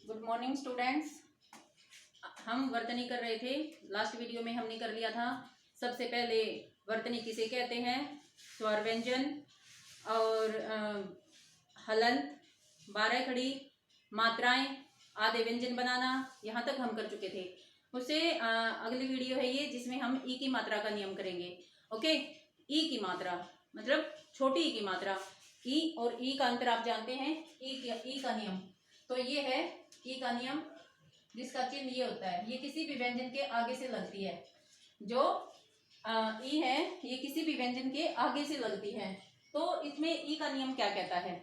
Good morning students. हम वर्तनी कर रहे थे। लास्ट वीडियो में हमने कर लिया था। सबसे पहले वर्तनी किसे कहते हैं, स्वर व्यंजन और हलंत, 12 खड़ी, मात्राएं, आधे व्यंजन बनाना, यहाँ तक हम कर चुके थे। उससे अगली वीडियो है ये जिसमें हम ई की मात्रा का नियम करेंगे। ओके, ई की मात्रा मतलब छोटी ई की मात्रा। ई और ई का अंतर आप जानते हैं। ई का नियम तो ये है ई का नियम, जिसका चिन्ह ये होता है। ये किसी भी व्यंजन के आगे से लगती है। जो ई है ये किसी भी व्यंजन के आगे से लगती है। तो इसमें ई का नियम क्या कहता है,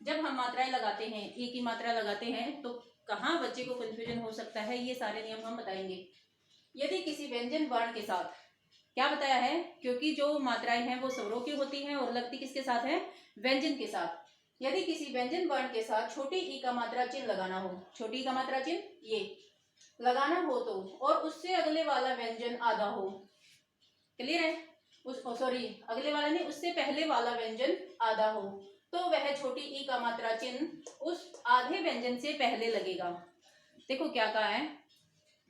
जब हम मात्राएं लगाते हैं, ई की मात्रा लगाते हैं, तो कहाँ बच्चे को कंफ्यूजन हो सकता है, ये सारे नियम हम बताएंगे। यदि किसी व्यंजन वर्ण के साथ, क्या बताया है, क्योंकि जो मात्राएं हैं वो स्वरों की होती हैं और लगती किसके साथ है, व्यंजन के साथ। यदि किसी व्यंजन वर्ण के साथ छोटी ई का मात्रा चिन्ह लगाना हो, छोटी ई का मात्रा चिन्ह ये लगाना हो तो, और उससे अगले वाला व्यंजन आधा हो, क्लियर है, अगले वाला नहीं, उससे पहले वाला व्यंजन आधा हो, तो वह छोटी ई का मात्रा चिन्ह उस आधे व्यंजन से पहले लगेगा। देखो क्या कहा है,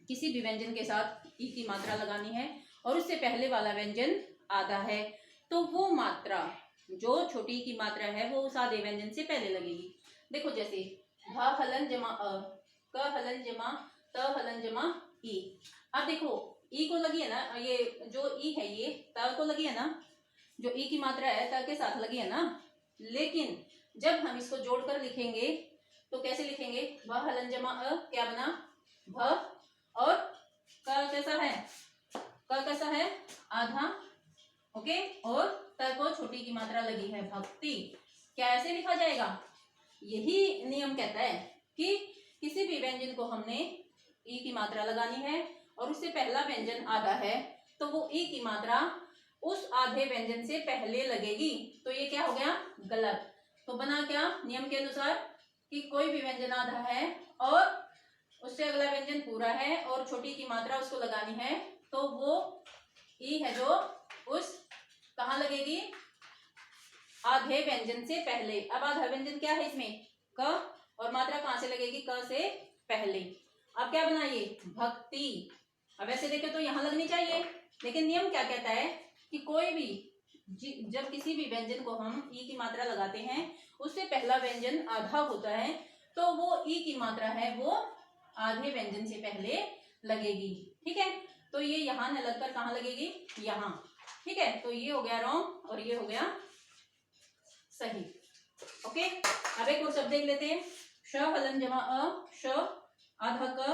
किसी भी व्यंजन के साथ ई की मात्रा लगानी है और उससे पहले वाला व्यंजन आधा है, तो वो मात्रा जो छोटी की मात्रा है वो उस आधे व्यंजन से पहले लगेगी। देखो जैसे भ हलन जमा अ, क हलन जमा त हलन जमा ई। अब देखो ई को लगी है ना, ये जो ई है ये त को लगी है ना, जो ई की मात्रा है त के साथ लगी है ना। लेकिन जब हम इसको जोड़कर लिखेंगे तो कैसे लिखेंगे, भ हलन जमा अ, क्या बना, भ, और क कैसा है, क कैसा है, आधा। ओके, और त को छोटी की मात्रा लगी है, भक्ति। क्या ऐसे लिखा जाएगा, यही नियम कहता है कि किसी भी व्यंजन को हमने ई की मात्रा लगानी है और उससे पहला व्यंजन आधा है, तो वो ई की मात्रा उस आधे व्यंजन से पहले लगेगी। तो ये क्या हो गया, गलत। तो बना क्या, नियम के अनुसार कि कोई भी व्यंजन आधा है और उससे अगला व्यंजन पूरा है और छोटी की मात्रा उसको लगानी है, तो वो ई है जो उस कहाँ लगेगी, आधे व्यंजन से पहले। अब आधा व्यंजन क्या है इसमें, क, और मात्रा कहाँ से लगेगी, क से पहले। अब क्या बना ये, भक्ति। अब ऐसे देखे तो यहाँ लगनी चाहिए, लेकिन नियम क्या कहता है कि कोई भी जब किसी भी व्यंजन को हम ई की मात्रा लगाते हैं, उससे पहला व्यंजन आधा होता है, तो वो ई की मात्रा है वो आधे व्यंजन से पहले लगेगी। ठीक है, तो ये यहाँ न लगकर कहाँ लगेगी, यहाँ। ठीक है, तो ये हो गया रॉन्ग और ये हो गया सही। ओके, अब एक और शब्द देख लेते हैं। श हलन जमा अ, श आधा क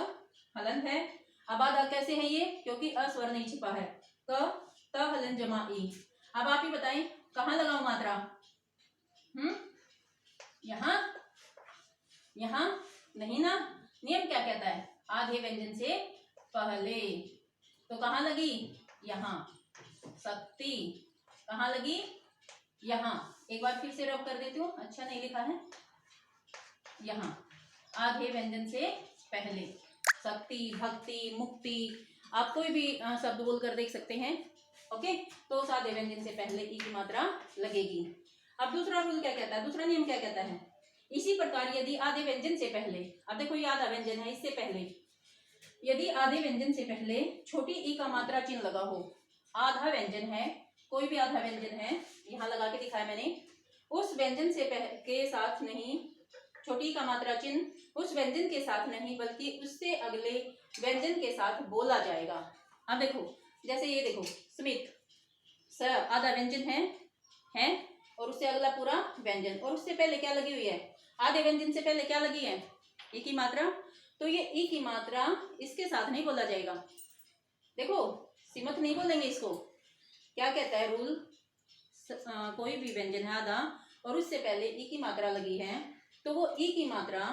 हलन है। अब आधा कैसे है ये, क्योंकि अ स्वर नहीं छिपा है। क त हलन जमा ई। अब आप ही बताएं कहाँ लगाओ मात्रा, यहाँ, यहाँ नहीं ना। नियम क्या कहता है, आधे व्यंजन से पहले। तो कहाँ लगी, यहाँ। शक्ति कहाँ लगी, यहाँ। एक बार फिर से रब कर देती हूँ, अच्छा नहीं लिखा है, यहाँ आधे व्यंजन से पहले। शक्ति, भक्ति, मुक्ति, आप कोई भी शब्द बोल कर देख सकते हैं। ओके, तो उस आधे व्यंजन से पहले ई की मात्रा लगेगी। अब दूसरा रूल क्या कहता है, दूसरा नियम क्या कहता है, इसी प्रकार यदि आधे व्यंजन से पहले, अब देखो ये आधा व्यंजन है, इससे पहले यदि आधे व्यंजन से पहले छोटी ई का मात्रा चिन्ह लगा हो, आधा व्यंजन है, कोई भी आधा व्यंजन है, यहाँ लगा के दिखाया मैंने, उस व्यंजन से के साथ नहीं, छोटी का मात्रा चिन्ह उस व्यंजन के साथ नहीं बल्कि उससे अगले व्यंजन के साथ बोला जाएगा। अब देखो जैसे ये देखो, स्मित, स आधा व्यंजन है और उससे अगला पूरा व्यंजन, और उससे पहले क्या लगी हुई है, आधे व्यंजन से पहले क्या लगी है, ई की मात्रा। तो ये ई की मात्रा इसके साथ नहीं बोला जाएगा। देखो सिमत नहीं बोलेंगे इसको। क्या कहता है रूल, कोई भी व्यंजन है आधा और उससे पहले ई की मात्रा लगी है, तो वो ई की मात्रा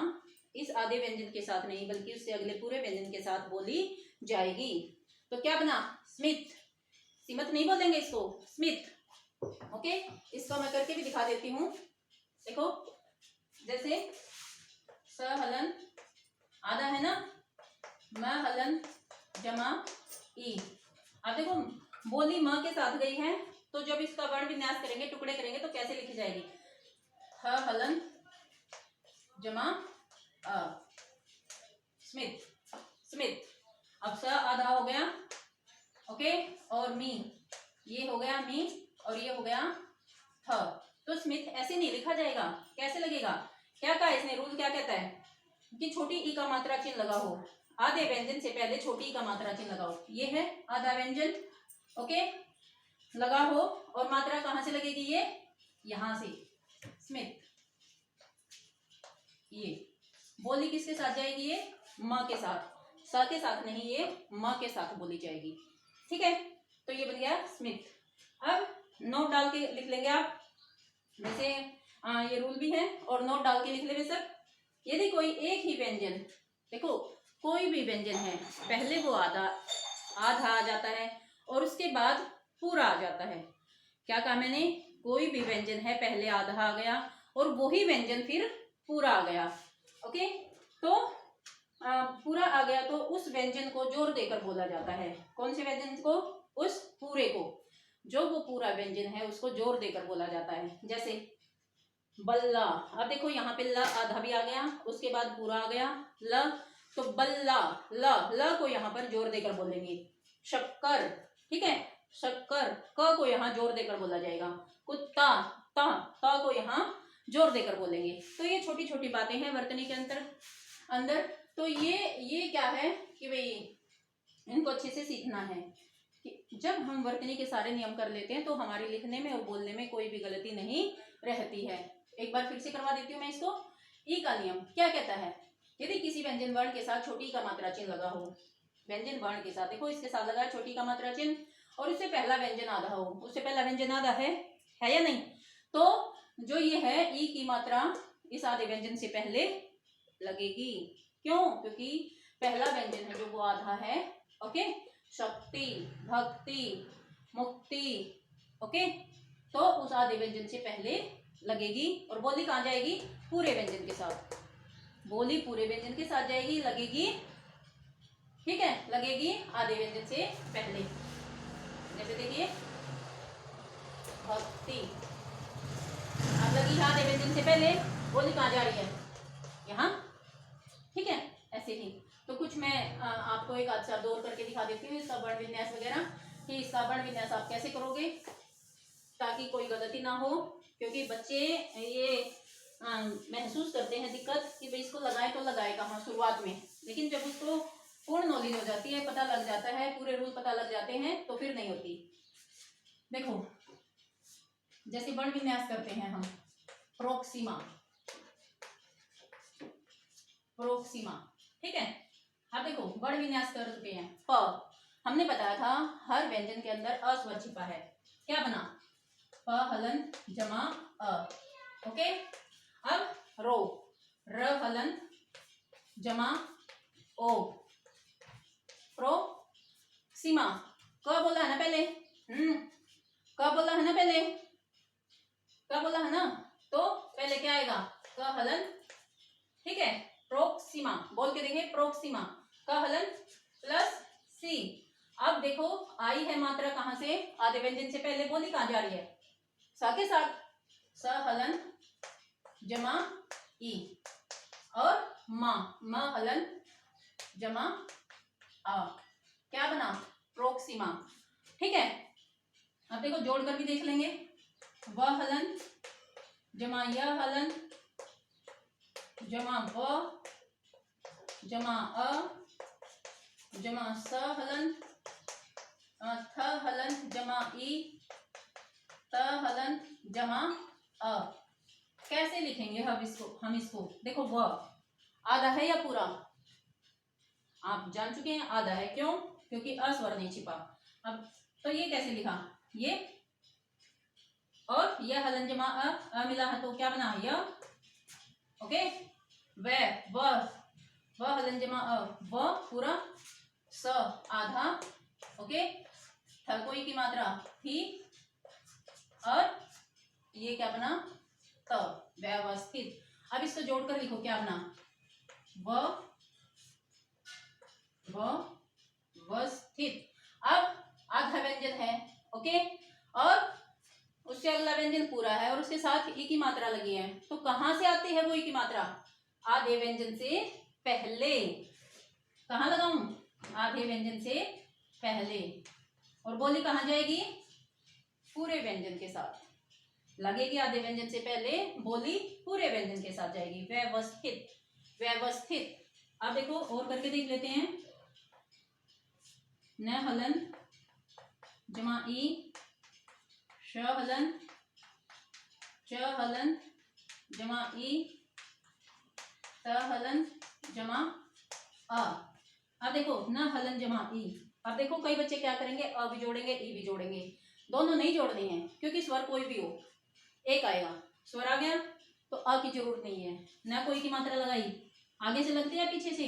इस आधे व्यंजन के साथ नहीं बल्कि उससे अगले पूरे व्यंजन के साथ बोली जाएगी। तो क्या बना, स्मित। सिमत नहीं बोलेंगे इसको, स्मित। ओके, इसको मैं करके भी दिखा देती हूँ। देखो जैसे स हलन आधा है ना, म हलन जमा ई। अब देखो बोली म के साथ गई है, तो जब इसका वर्ण विन्यास करेंगे, टुकड़े करेंगे, तो कैसे लिखी जाएगी, ह हलन जमा अ। आधा हो गया, ओके, और मी, ये हो गया मी और ये हो गया थ। तो स्मिथ ऐसे नहीं लिखा जाएगा, कैसे लगेगा? क्या कहा इसने, रूल क्या कहता है कि छोटी ई का मात्रा चिन्ह लगा हो, आधे व्यंजन से पहले छोटी ई का मात्रा चिन्ह लगाओ। ये है आधा व्यंजन, ओके, लगा हो, और मात्रा कहां से लगेगी? ये यहां से, स्मिथ। ये बोली किसके साथ जाएगी? ये म के साथ, स के साथ नहीं, ये म के साथ बोली जाएगी, ठीक है। तो ये बन गया स्मिथ। अब नोट डाल के लिख लेंगे आप, वैसे ये रूल भी है, और नोट डाल के लिख लेंगे सब। यदि कोई एक ही व्यंजन, देखो कोई भी व्यंजन है, पहले वो आधा आ जाता है और उसके बाद पूरा आ जाता है। क्या कहा मैंने? कोई भी व्यंजन है, पहले आधा आ गया और वही व्यंजन फिर पूरा आ गया, ओके। तो पूरा आ गया तो उस व्यंजन को जोर देकर बोला जाता है। कौन से व्यंजन को? उस पूरे को, जो वो पूरा व्यंजन है उसको जोर देकर बोला जाता है। जैसे बल्ला, अब देखो यहाँ पे ल आधा भी आ गया, उसके बाद पूरा आ गया ल, तो बल्ला, ल को यहाँ पर जोर देकर बोलेंगे। शक्कर, ठीक है, शक्कर, क को यहाँ जोर देकर बोला जाएगा। कुत्ता, ता को यहाँ जोर देकर बोलेंगे। तो ये छोटी छोटी बातें हैं वर्तनी के अंदर। तो ये क्या है कि भाई इनको अच्छे से सीखना है कि जब हम वर्तनी के सारे नियम कर लेते हैं तो हमारे लिखने में और बोलने में कोई भी गलती नहीं रहती है। एक बार फिर से करवा देती हूँ मैं इसको। ई का नियम क्या कहता है? यदि किसी व्यंजन वर्ण के साथ छोटी का मात्रा चिन्ह लगा हो, व्यंजन वर्ण के साथ, देखो इसके साथ लगा है छोटी का मात्रा चिन्ह, और उससे पहला व्यंजन आधा हो, उससे पहला व्यंजन आधा है या नहीं? तो जो ये है ई की मात्रा इस आधे व्यंजन से पहले लगेगी। क्यों? क्योंकि पहला व्यंजन है जो वो आधा है, ओके। शक्ति, भक्ति, मुक्ति, ओके, तो उस आधे व्यंजन से पहले लगेगी। और बोली कहाँ जाएगी? पूरे व्यंजन के साथ, बोली पूरे व्यंजन के साथ जाएगी, लगेगी, ठीक है, लगेगी आधे व्यंजन से पहले। जैसे देखिए भक्ति, अब लगी आधे व्यंजन से पहले, बोली कहाँ जा रही है? यहाँ, ठीक है, ऐसे ही। तो कुछ मैं आपको एक आध शब्द और करके दिखा देती हूँ इसका वर्ण विन्यास वगैरह, कि इसका वर्ण विन्यास आप कैसे करोगे ताकि कोई गलती ना हो। क्योंकि बच्चे ये महसूस करते हैं दिक्कत कि भाई इसको लगाए तो लगाए कहाँ शुरुआत में, लेकिन जब उसको पूर्ण नॉलेज हो जाती है, पता लग जाता है, पूरे रूल पता लग जाते हैं, तो फिर नहीं होती। देखो जैसे वर्ण विन्यास करते हैं हम, प्रोक्सिमा, प्रोक्सिमा, ठीक है। अब देखो वर्ण विन्यास कर चुके हैं। प, हमने बताया था हर व्यंजन के अंदर अ स्वर छिपा है। क्या बना? प हलन जमा अ, ओके। अब रो, र हलन जमा ओ, प्रो सीमा, क बोला है ना पहले, क बोला है ना पहले, क बोला है ना, तो पहले क्या आएगा? क हलन, ठीक है, प्रोक्सिमा, बोल के देखें, प्रोक्सिमा, क हलन प्लस सी। अब देखो आई है मात्रा कहां से? आधे व्यंजन से पहले, बोली कहां जा रही है? सा के साथ, स हलन जमा ई, और म हलन जमा आ, क्या बना? प्रोक्सिमा, ठीक है। अब देखो जोड़कर भी देख लेंगे, व हलन जमा य हलन जमा व जमा अ जमा स हलन थ हलन जमा ई त हलन जमा अ। कैसे लिखेंगे हम इसको देखो, व आधा है या पूरा? आप जान चुके हैं आधा है। क्यों? क्योंकि अ स्वर नहीं छिपा। अब तो ये कैसे लिखा? ये और यह हलन जमा अ मिला है तो क्या बना? य, ओके। व हलन जमा अ, व पूरा, स आधा, ओके, थ कोई की मात्रा थी, और ये क्या बना? त, व्यवस्थित। अब इसको जोड़कर लिखो, क्या बना? व्यवस्थित। अब आधा व्यंजन है, ओके, और उससे अगला व्यंजन पूरा है और उसके साथ ई की मात्रा लगी है, तो कहां से आती है वो ई की मात्रा? आधे व्यंजन से पहले। कहां लगाऊं? आधे व्यंजन से पहले। और बोली कहाँ जाएगी? पूरे व्यंजन के साथ लगेगी। आधे व्यंजन से पहले बोली पूरे व्यंजन के साथ जाएगी। व्यवस्थित, व्यवस्थित। अब देखो और करके देख लेते हैं। न हलन जमा ई, श हलन, च हलन जमा ई, त हलन जमा अ। अब देखो न हलन जमा ई। अब देखो कई बच्चे क्या करेंगे, अ भी जोड़ेंगे ई भी जोड़ेंगे। दोनों नहीं जोड़ने हैं क्योंकि स्वर कोई भी हो एक आएगा। स्वर आ गया तो अ की जरूरत नहीं है। न कोई की मात्रा लगाई, आगे से लगती है पीछे से?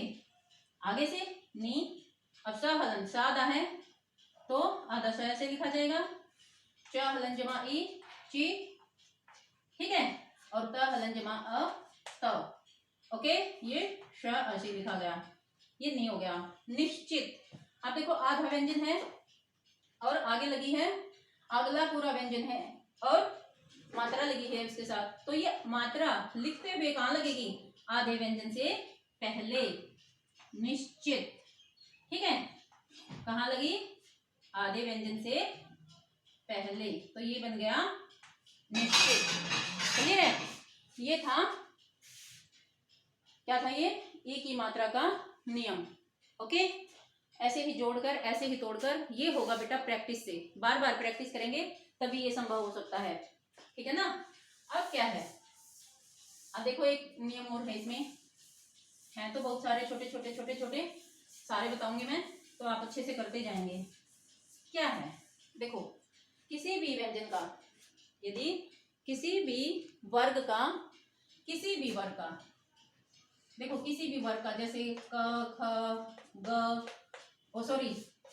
आगे से नी। अब स हलन, सा आधा है तो आधा स ऐसे लिखा जाएगा। च हलन जमा ई, ची, ठीक है। और त हलन जमा अ, त। ओके, ये श ऐसे लिखा गया। ये नहीं हो गया। निश्चित। अब देखो आधा व्यंजन है और आगे लगी है, अगला पूरा व्यंजन है और मात्रा लगी है उसके साथ, तो ये मात्रा लिखते हुए कहाँ लगेगी? आधे व्यंजन से पहले। निश्चित, ठीक है। कहाँ लगी? आधे व्यंजन से पहले। तो ये बन गया निश्चित। क्लियर है? ये था, क्या था ये? ई की मात्रा का नियम। ओके, ऐसे ही जोड़कर ऐसे ही तोड़कर। ये होगा बेटा प्रैक्टिस से, बार बार प्रैक्टिस करेंगे तभी ये संभव हो सकता है, ठीक है ना। अब क्या है, अब देखो एक नियम और है इसमें, हैं तो बहुत सारे छोटे छोटे छोटे छोटे, सारे बताऊंगी मैं तो आप अच्छे से करते जाएंगे। क्या है देखो, किसी भी व्यंजन का, यदि किसी भी वर्ग का, किसी भी वर्ग का, देखो किसी भी वर्ग का, जैसे क ख ग, सॉरी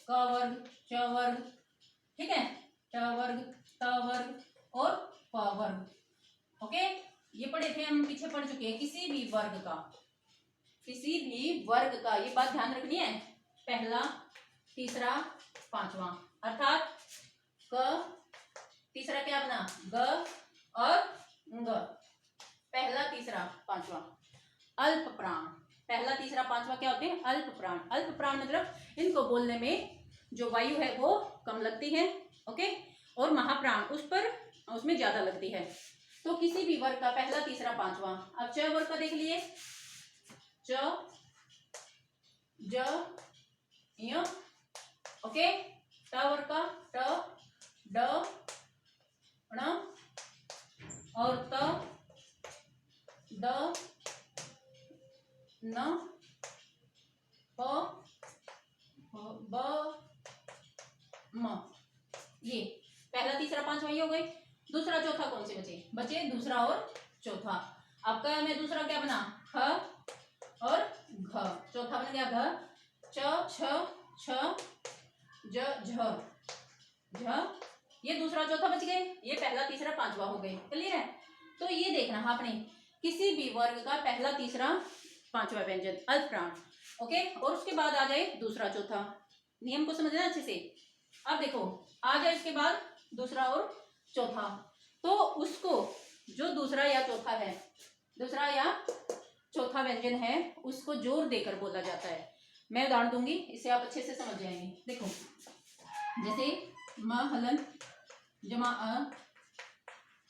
क वर्ग, च वर्ग, ठीक है, ट वर्ग, त वर्ग और प वर्ग। ओके, ये पढ़े थे हम, पीछे पढ़ चुके हैं। किसी भी वर्ग का, किसी भी वर्ग का, ये बात ध्यान रखनी है। पहला, तीसरा, पांचवा, अर्थात क, तीसरा क्या बना? ग और ग, पहला, तीसरा, पांचवा। अल्प प्राण, पहला, तीसरा, पांचवा क्या होते हैं? अल्प प्राण। अल्प प्राण मतलब इनको बोलने में जो वायु है वो कम लगती है, ओके, और महाप्राण उस पर, उसमें ज्यादा लगती है। तो किसी भी वर्ग का पहला, तीसरा, पांचवा। अब च वर्ग का देख लिए, च, ज, य, ओके। ट वर्ग का ट, ड, ण और त, द, न, प, ब, म। ये पहला, तीसरा, पांचवा ये हो गए। दूसरा, चौथा कौन से बचे? बचे दूसरा और चौथा। आपका में दूसरा क्या बना? ख और घ। चौथा बन गया घ, च, छ, छ, ज, झ, झ। ये दूसरा चौथा बच गए, ये पहला, तीसरा, पांचवा हो गए। क्लियर है? तो ये देखना आपने, किसी भी वर्ग का पहला, तीसरा, पांचवा व्यंजन अल्प प्राण, ओके, और उसके बाद आ जाए दूसरा, चौथा। नियम को समझना अच्छे से। अब देखो आ जाए इसके बाद दूसरा और चौथा, तो उसको जो दूसरा या चौथा है, दूसरा या चौथा व्यंजन है, उसको जोर देकर बोला जाता है। मैं उदाहरण दूंगी, इसे आप अच्छे से समझ जाएंगे। देखो जैसे म हलन जमा अ,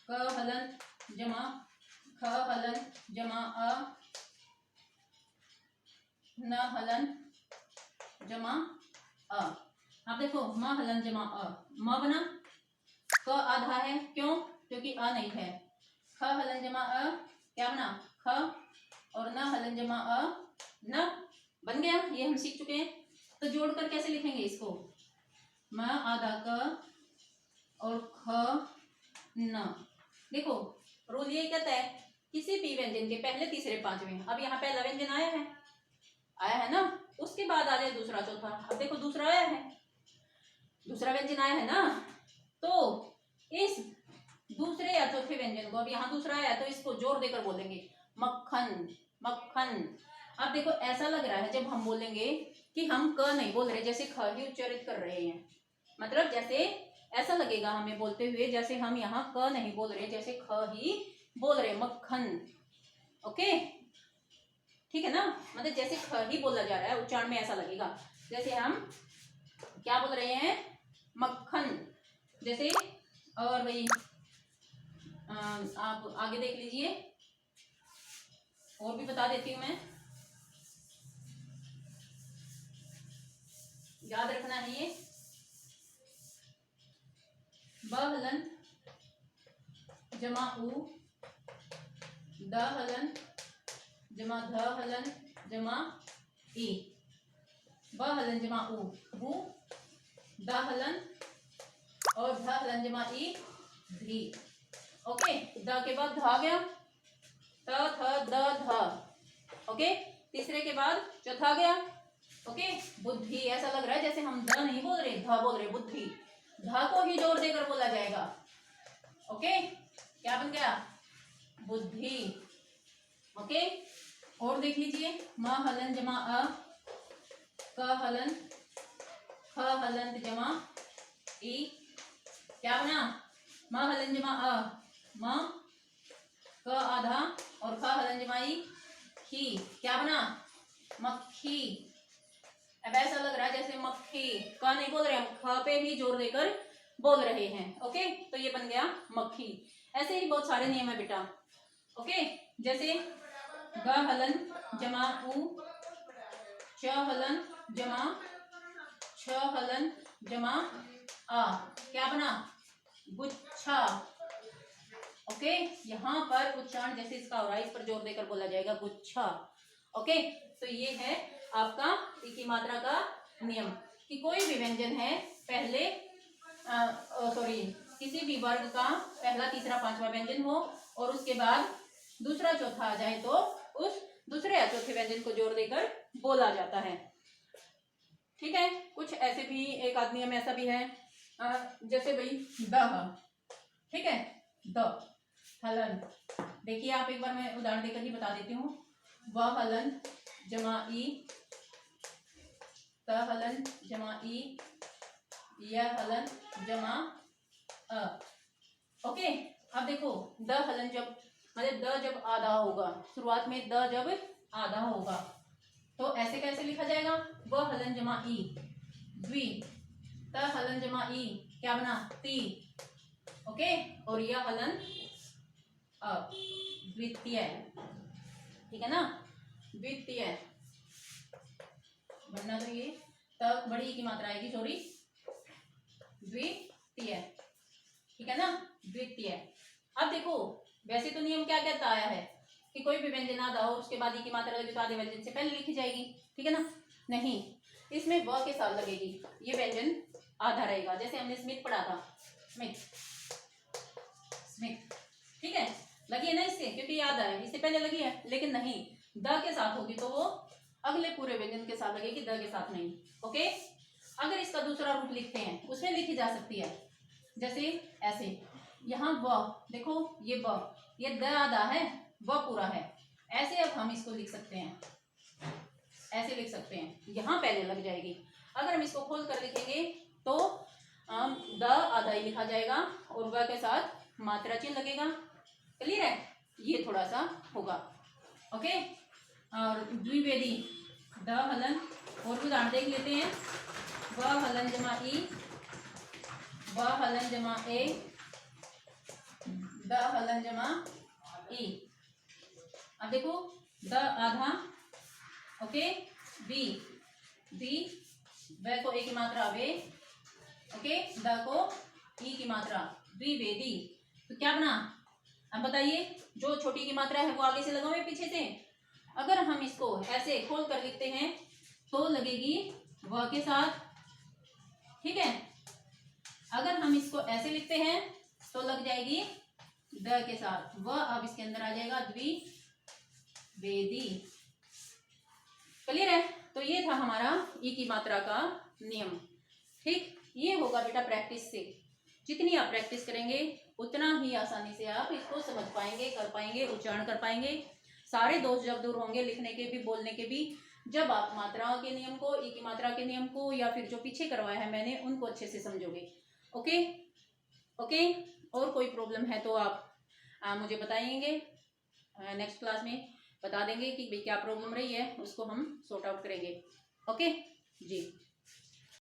क हलन जमा ख हलन जमा अ, न हलन जमा अ। आप देखो म हलन जमा अ, म बना, क आधा है, क्यों? क्योंकि अ नहीं है। ख हलन जमा अ, क्या बना? ख, और न हलन जमा अ, न बन गया। ये हम सीख चुके हैं। तो जोड़कर कैसे लिखेंगे इसको? म आधा क और ख न। देखो रूल ये कहता है, किसी भी व्यंजन के पहले, तीसरे, पांचवें। अब यहाँ पहला व्यंजन आया है, आया है ना, उसके बाद आ जाए दूसरा, चौथा। अब देखो दूसरा आया है, दूसरा व्यंजन आया है ना, तो इस दूसरे या चौथे व्यंजन को, अब यहाँ दूसरा आया तो इसको जोर देकर बोलेंगे मक्खन, मक्खन। अब देखो ऐसा लग रहा है जब हम बोलेंगे कि हम क नहीं बोल रहे, जैसे ख ही उच्चारित कर रहे हैं। मतलब जैसे ऐसा लगेगा हमें बोलते हुए जैसे हम यहाँ क नहीं बोल रहे, जैसे ख ही बोल रहे, मक्खन। ओके, ठीक है ना, मतलब जैसे ख ही बोला जा रहा है, उच्चारण में ऐसा लगेगा। जैसे हम क्या बोल रहे हैं, मक्खन जैसे। और भाई आप आगे देख लीजिए, और भी बता देती हूँ मैं, याद रखना है ये। ब हलन जमा उ, द हलन जमा ध हलन जमा ई, ब हलन जमा उ बु, द हलन और ध हलन जमा ई धी। ओके, द के बाद ध आ गया, त थ द ध। ओके, तीसरे के बाद चौथा आ गया। ओके, बुद्धि। ऐसा लग रहा है जैसे हम ध नहीं बोल रहे, ध बोल रहे, बुद्धि। ध को ही जोर देकर बोला जाएगा। ओके, क्या बन गया, बुद्धि। ओके, और देख लीजिए, म हलन जमा अ, क हलन ख हलन जमा ई, क्या बना, म हलन जमा अ, म, क आधा और ख हलन जमा ई खी, क्या बना, मक्खी। अब ऐसा लग रहा है जैसे मक्खी, क नहीं बोल रहे हम, ख पे भी जोर देकर बोल रहे हैं। ओके, तो ये बन गया मक्खी। ऐसे ही बहुत सारे नियम है बेटा। ओके, जैसे ग हलन जमा उ, च हलन जमा छ हलन जमा आ, क्या बना, गुच्छा। ओके, यहाँ पर उच्चारण जैसे इसका हो रहा है, इस पर जोर देकर बोला जाएगा, गुच्छा। ओके, तो ये है आपका ई की मात्रा का नियम कि कोई भी व्यंजन है, पहले सॉरी किसी भी वर्ग का पहला, तीसरा, पांचवा व्यंजन हो और उसके बाद दूसरा, चौथा आ जाए तो उस दूसरे या चौथे व्यंजन को जोर देकर बोला जाता है। ठीक है, कुछ ऐसे भी एक आध नियम ऐसा भी है, जैसे भाई द, ठीक है, द हलन। देखिए आप, एक बार मैं उदाहरण देकर ही बता देती हूँ। व हलन जमा ई, त हलन जमा ई, य हलन जमा अ। ओके, अब देखो द हलन जब, मतलब द जब आधा होगा, शुरुआत में द जब आधा होगा तो ऐसे कैसे लिखा जाएगा, व हलन जमा ई द्वि, त हलन जमा ई, क्या बना, ती। ओके, और यह हलन अ, द्वितीय। ठीक है ना, द्वितीय बनना तो ये तब बड़ी की मात्रा आएगी, सॉरी, द्वितीय। ठीक है ना, द्वितीय। अब देखो, वैसे तो नियम क्या कहता आया है कि कोई भी व्यंजन आधा हो उसके बाद ई की मात्रा लगे तो आधे व्यंजन से पहले लिखी जाएगी। ठीक है ना, नहीं, इसमें व के साथ लगेगी, ये व्यंजन आधा रहेगा। जैसे हमने स्मिथ पढ़ा था, स्मिथ, स्मिथ, ठीक है, लगी है ना इससे, क्योंकि याद है इससे पहले लगी है, लेकिन नहीं, द के साथ होगी तो वो अगले पूरे व्यंजन के साथ लगेगी, द के साथ नहीं। ओके, अगर इसका दूसरा रूप लिखते हैं उसमें लिखी जा सकती है, जैसे ऐसे, यहाँ व, देखो ये व, ये द आधा है, व पूरा है, ऐसे अब हम इसको लिख सकते हैं, ऐसे लिख सकते हैं, यहाँ पहले लग जाएगी। अगर हम इसको खोल कर लिखेंगे तो द आधा ही लिखा जाएगा और व के साथ मात्रा चिन्ह लगेगा। क्लियर है, ये थोड़ा सा होगा। ओके, और द्विवेदी द हलन, और उदाहरण देख लेते हैं। व हलन जमा ई, व हलन जमा ए, द हलन जमा ई। अब देखो द आधा, ओके, बी, बी, व को ए की मात्रा वे, ओके, द को ई की मात्रा द्विवेदी। तो क्या बना, अब बताइए, जो छोटी की मात्रा है वो आगे से लगाओ या पीछे से। अगर हम इसको ऐसे खोल कर लिखते हैं तो लगेगी व के साथ, ठीक है। अगर हम इसको ऐसे लिखते हैं तो लग जाएगी द के साथ, व अब इसके अंदर आ जाएगा द्विवेदी। क्लियर है, तो ये था हमारा ई की मात्रा का नियम। ठीक, ये होगा बेटा प्रैक्टिस से, जितनी आप प्रैक्टिस करेंगे उतना ही आसानी से आप इसको समझ पाएंगे, कर पाएंगे, उच्चारण कर पाएंगे। सारे दोष जब दूर होंगे, लिखने के भी, बोलने के भी, जब आप मात्राओं के नियम को, ई की मात्रा के नियम को, या फिर जो पीछे करवाया है मैंने, उनको अच्छे से समझोगे। ओके, ओके, और कोई प्रॉब्लम है तो आप मुझे बताएंगे, नेक्स्ट क्लास में बता देंगे कि भाई क्या प्रॉब्लम रही है, उसको हम सॉर्ट आउट करेंगे। ओके जी।